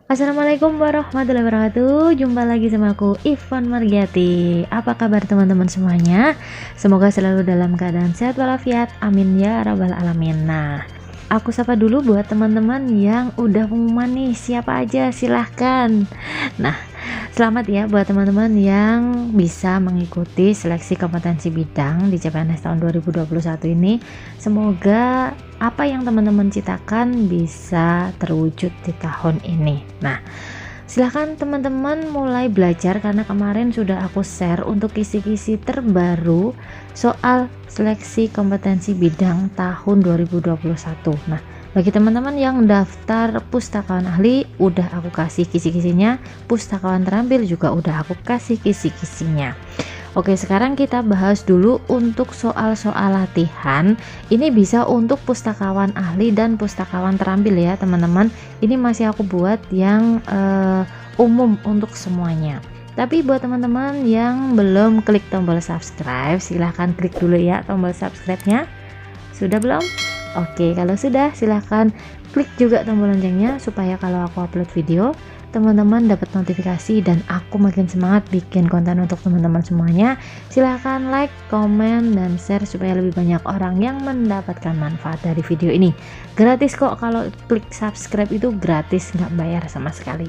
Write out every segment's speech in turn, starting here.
Assalamualaikum warahmatullahi wabarakatuh. Jumpa lagi sama aku Ivan Margiati. Apa kabar teman-teman semuanya? Semoga selalu dalam keadaan sehat walafiat. Amin ya rabbal alamin. Nah, aku sapa dulu buat teman-teman yang udah pengumuman nih. Siapa aja silahkan. Nah, selamat ya buat teman-teman yang bisa mengikuti seleksi kompetensi bidang di CPNS tahun 2021 ini. Semoga apa yang teman-teman citakan bisa terwujud di tahun ini. Nah, silahkan teman-teman mulai belajar karena kemarin sudah aku share untuk kisi-kisi terbaru soal seleksi kompetensi bidang tahun 2021. Nah, bagi teman-teman yang daftar pustakawan ahli udah aku kasih kisi-kisinya, pustakawan terampil juga udah aku kasih kisi-kisinya. Oke, sekarang kita bahas dulu untuk soal-soal latihan. Ini bisa untuk pustakawan ahli dan pustakawan terampil ya teman-teman. Ini masih aku buat yang umum untuk semuanya. Tapi buat teman-teman yang belum klik tombol subscribe, silahkan klik dulu ya tombol subscribe-nya. Sudah belum? Oke, kalau sudah silahkan klik juga tombol loncengnya supaya kalau aku upload video teman-teman dapat notifikasi dan aku makin semangat bikin konten untuk teman-teman semuanya. Silahkan like, komen, dan share supaya lebih banyak orang yang mendapatkan manfaat dari video ini. Gratis kok, kalau klik subscribe itu gratis, nggak bayar sama sekali.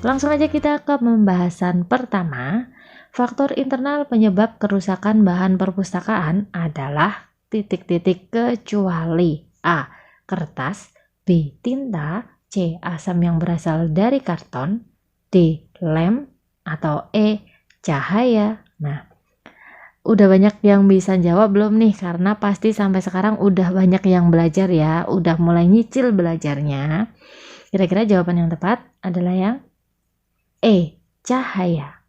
Langsung aja kita ke pembahasan pertama. Faktor internal penyebab kerusakan bahan perpustakaan adalah titik-titik kecuali A. Kertas, B. Tinta, C. Asam yang berasal dari karton, D. Lem, atau E. Cahaya. Nah, udah banyak yang bisa jawab belum nih? Karena pasti sampai sekarang udah banyak yang belajar ya, udah mulai nyicil belajarnya. Kira-kira jawaban yang tepat adalah yang E. Cahaya.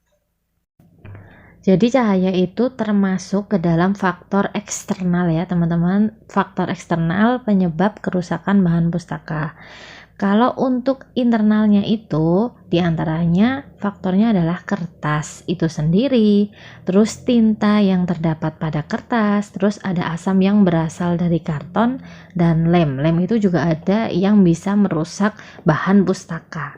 Jadi cahaya itu termasuk ke dalam faktor eksternal ya teman-teman, faktor eksternal penyebab kerusakan bahan pustaka. Kalau untuk internalnya itu diantaranya faktornya adalah kertas itu sendiri, terus tinta yang terdapat pada kertas, terus ada asam yang berasal dari karton, dan lem. Lem itu juga ada yang bisa merusak bahan pustaka.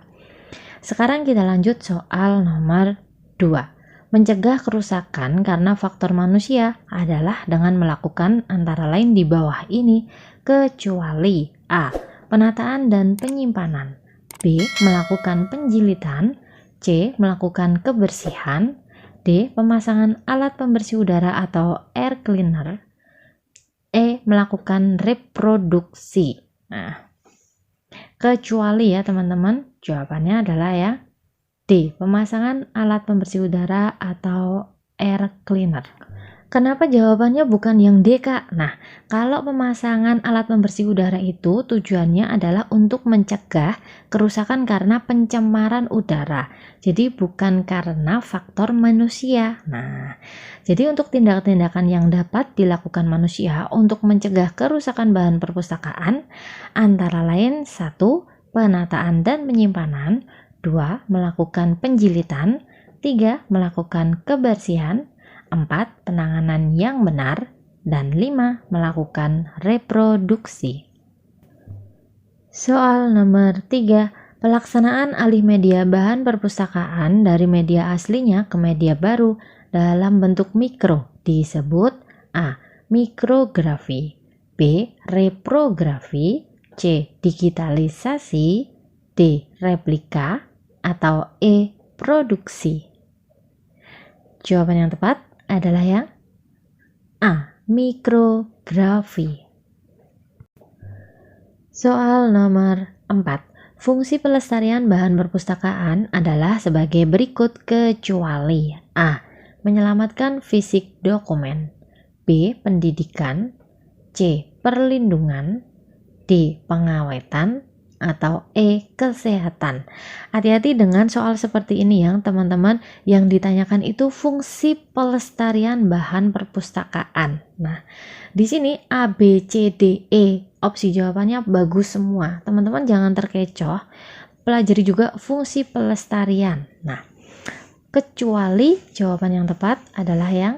Sekarang kita lanjut soal nomor 2. Mencegah kerusakan karena faktor manusia adalah dengan melakukan antara lain di bawah ini, kecuali A. Penataan dan penyimpanan, B. Melakukan penjilitan, C. Melakukan kebersihan, D. Pemasangan alat pembersih udara atau air cleaner, E. Melakukan reproduksi. Nah, kecuali ya teman-teman, jawabannya adalah ya D. Pemasangan alat pembersih udara atau air cleaner. Kenapa jawabannya bukan yang D, Kak? Nah, kalau pemasangan alat pembersih udara itu tujuannya adalah untuk mencegah kerusakan karena pencemaran udara. Jadi bukan karena faktor manusia. Nah, jadi untuk tindakan-tindakan yang dapat dilakukan manusia untuk mencegah kerusakan bahan perpustakaan antara lain 1. Penataan dan penyimpanan, 2. Melakukan penjilitan, 3. Melakukan kebersihan, 4. Penanganan yang benar, dan 5. Melakukan reproduksi. Soal nomor 3. Pelaksanaan alih media bahan perpustakaan dari media aslinya ke media baru dalam bentuk mikro disebut A. Mikrografi, B. Reprografi, C. Digitalisasi, D. Replika, atau E. Produksi. Jawaban yang tepat adalah yang A. Mikrografi. Soal nomor 4. Fungsi pelestarian bahan perpustakaan adalah sebagai berikut kecuali A. Menyelamatkan fisik dokumen, B. Pendidikan, C. Perlindungan, D. Pengawetan, atau E. Kesehatan. Hati-hati dengan soal seperti ini yang teman-teman, yang ditanyakan itu fungsi pelestarian bahan perpustakaan. Nah, di sini A, B, C, D, E opsi jawabannya bagus semua. Teman-teman jangan terkecoh. Pelajari juga fungsi pelestarian. Nah, kecuali jawaban yang tepat adalah yang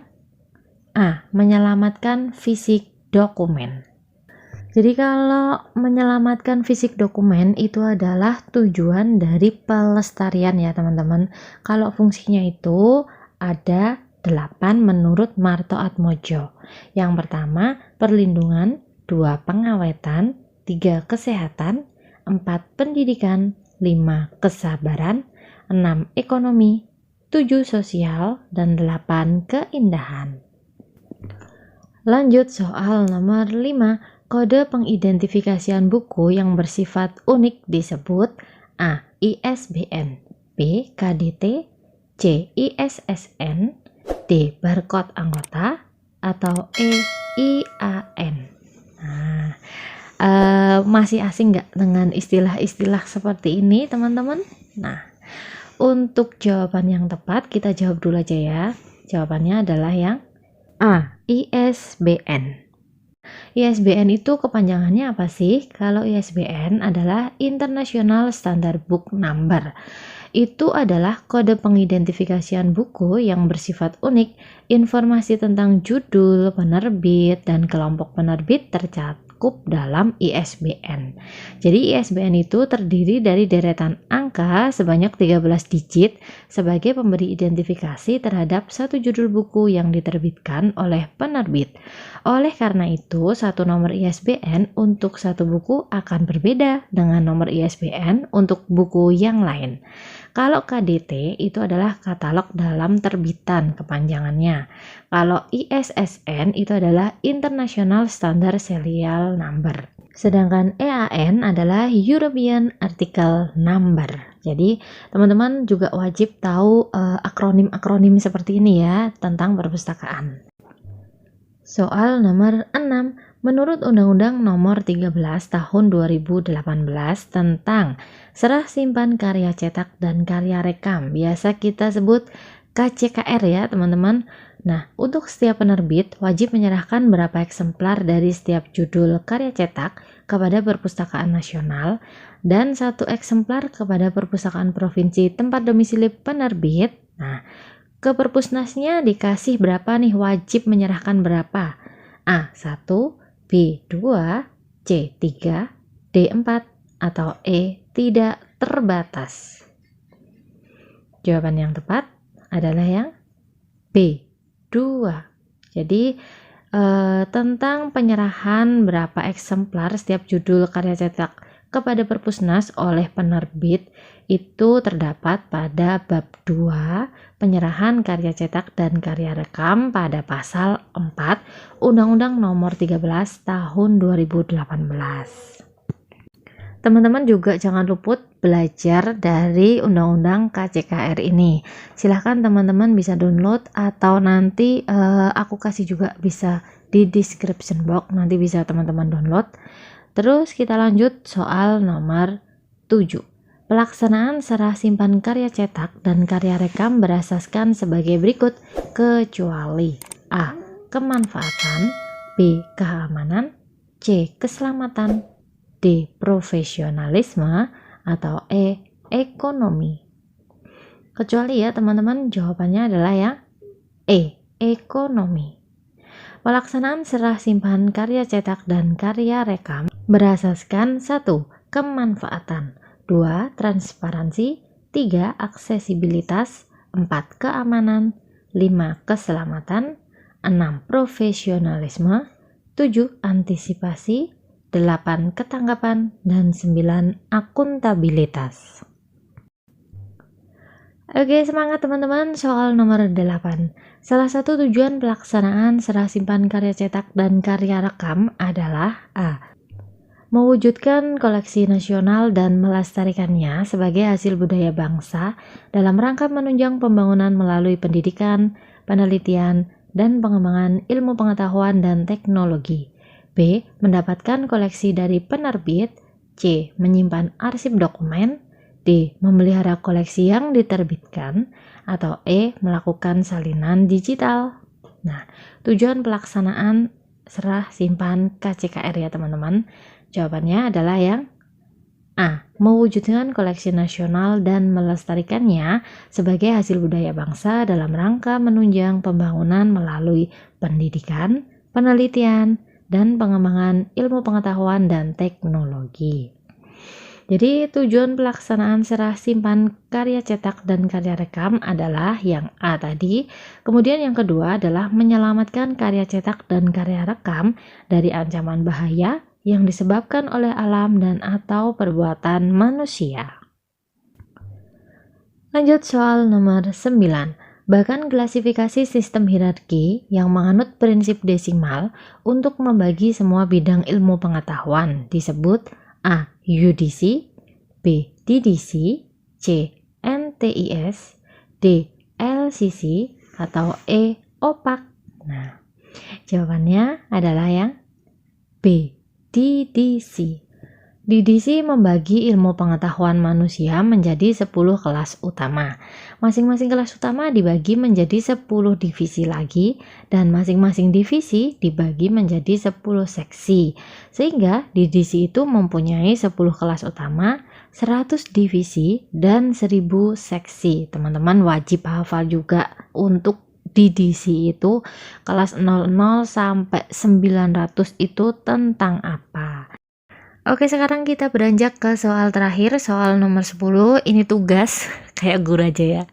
A. Menyelamatkan fisik dokumen. Jadi kalau menyelamatkan fisik dokumen itu adalah tujuan dari pelestarian ya teman-teman. Kalau fungsinya itu ada 8 menurut Marto Atmojo. Yang pertama perlindungan, 2 pengawetan, 3 kesehatan, 4 pendidikan, 5 kesabaran, 6 ekonomi, 7 sosial, dan 8 keindahan. Lanjut soal nomor 5. Kode pengidentifikasian buku yang bersifat unik disebut A. ISBN, B. KDT, C. ISSN, D. Barcode anggota, atau E. IAN. Nah, masih asing nggak dengan istilah-istilah seperti ini teman-teman? Nah, untuk jawaban yang tepat kita jawab dulu aja ya. Jawabannya adalah yang A. ISBN. ISBN itu kepanjangannya apa sih? Kalau ISBN adalah International Standard Book Number. Itu adalah kode pengidentifikasian buku yang bersifat unik. Informasi tentang judul, penerbit, dan kelompok penerbit tercakup dalam ISBN. Jadi ISBN itu terdiri dari deretan angka sebanyak 13 digit sebagai pemberi identifikasi terhadap satu judul buku yang diterbitkan oleh penerbit. Oleh karena itu, satu nomor ISBN untuk satu buku akan berbeda dengan nomor ISBN untuk buku yang lain. Kalau KDT itu adalah katalog dalam terbitan kepanjangannya. Kalau ISSN itu adalah International Standard Serial Number. Sedangkan EAN adalah European Article Number. Jadi teman-teman juga wajib tahu akronim-akronim seperti ini ya tentang perpustakaan. Soal nomor 6. Menurut Undang-Undang Nomor 13 Tahun 2018 tentang Serah Simpan Karya Cetak dan Karya Rekam, biasa kita sebut KCKR ya teman-teman. Nah, untuk setiap penerbit wajib menyerahkan berapa eksemplar dari setiap judul karya cetak kepada Perpustakaan Nasional dan 1 eksemplar kepada Perpustakaan Provinsi tempat domisili penerbit. Nah, ke Perpusnasnya dikasih berapa nih, wajib menyerahkan berapa? A. 1, B. 2, C. 3, D. 4, atau E. Tidak terbatas. Jawaban yang tepat adalah yang B. 2. Jadi tentang penyerahan berapa eksemplar setiap judul karya cetak kepada Perpusnas oleh penerbit itu terdapat pada bab 2 penyerahan karya cetak dan karya rekam pada pasal 4 Undang-Undang Nomor 13 Tahun 2018. Teman-teman juga jangan luput belajar dari Undang-Undang KCKR ini. Silahkan teman-teman bisa download atau nanti aku kasih juga bisa di description box, nanti bisa teman-teman download. Terus kita lanjut soal nomor 7. Pelaksanaan serah simpan karya cetak dan karya rekam berasaskan sebagai berikut, kecuali A. Kemanfaatan, B. Keamanan, C. Keselamatan, D. Profesionalisme, atau E. Ekonomi. Kecuali ya teman-teman, jawabannya adalah yang E. Ekonomi. Pelaksanaan serah simpan karya cetak dan karya rekam berasaskan 1. Kemanfaatan, 2. Transparansi, 3. Aksesibilitas, 4. Keamanan, 5. Keselamatan, 6. Profesionalisme, 7. Antisipasi, 8. Ketanggapan, dan 9. Akuntabilitas. Oke, semangat teman-teman. Soal nomor 8. Salah satu tujuan pelaksanaan serah simpan karya cetak dan karya rekam adalah A. Mewujudkan koleksi nasional dan melestarikannya sebagai hasil budaya bangsa dalam rangka menunjang pembangunan melalui pendidikan, penelitian, dan pengembangan ilmu pengetahuan dan teknologi. B. Mendapatkan koleksi dari penerbit. C. Menyimpan arsip dokumen. D. Memelihara koleksi yang diterbitkan. Atau E. Melakukan salinan digital. Nah, tujuan pelaksanaan serah simpan KCKR ya teman-teman. Jawabannya adalah yang A. Mewujudkan koleksi nasional dan melestarikannya sebagai hasil budaya bangsa dalam rangka menunjang pembangunan melalui pendidikan, penelitian, dan pengembangan ilmu pengetahuan dan teknologi. Jadi tujuan pelaksanaan serah simpan karya cetak dan karya rekam adalah yang A tadi. Kemudian yang kedua adalah menyelamatkan karya cetak dan karya rekam dari ancaman bahaya yang disebabkan oleh alam dan atau perbuatan manusia. Lanjut soal nomor 9. Bahkan klasifikasi sistem hierarki yang menganut prinsip desimal untuk membagi semua bidang ilmu pengetahuan disebut A. UDC, B. DDC, C. NTIS, D. LCC, atau E. OPAC. Nah, jawabannya adalah yang B. DDC. DDC membagi ilmu pengetahuan manusia menjadi 10 kelas utama. Masing-masing kelas utama dibagi menjadi 10 divisi lagi, dan masing-masing divisi dibagi menjadi 10 seksi. Sehingga DDC itu mempunyai 10 kelas utama, 100 divisi, dan 1000 seksi. Teman-teman wajib hafal juga untuk DDC itu kelas 00 sampai 900 itu tentang apa. Oke, sekarang kita beranjak ke soal terakhir, soal nomor 10. Ini tugas, kayak guru aja ya.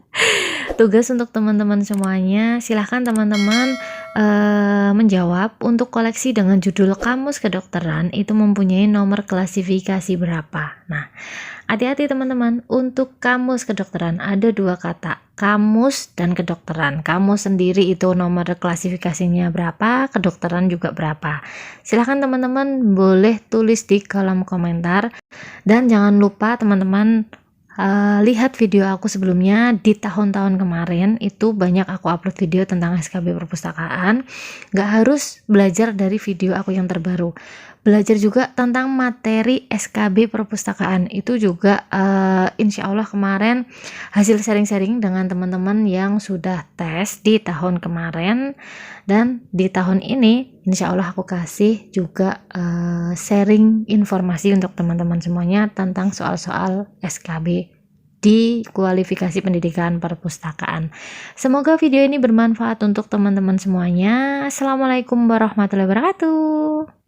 Tugas untuk teman-teman semuanya. Silahkan teman-teman menjawab untuk koleksi dengan judul Kamus Kedokteran itu mempunyai nomor klasifikasi berapa. Nah, hati-hati teman-teman, untuk kamus kedokteran ada 2 kata, kamus dan kedokteran. Kamus sendiri itu nomor klasifikasinya berapa, kedokteran juga berapa. Silahkan teman-teman boleh tulis di kolom komentar, dan jangan lupa teman-teman lihat video aku sebelumnya di tahun-tahun kemarin. Itu banyak aku upload video tentang SKB perpustakaan. Gak harus belajar dari video aku yang terbaru, belajar juga tentang materi SKB perpustakaan. Itu juga insya Allah kemarin hasil sharing-sharing dengan teman-teman yang sudah tes di tahun kemarin, dan di tahun ini insya Allah aku kasih juga sharing informasi untuk teman-teman semuanya tentang soal-soal SKB di kualifikasi pendidikan perpustakaan. Semoga video ini bermanfaat untuk teman-teman semuanya. Assalamualaikum warahmatullahi wabarakatuh.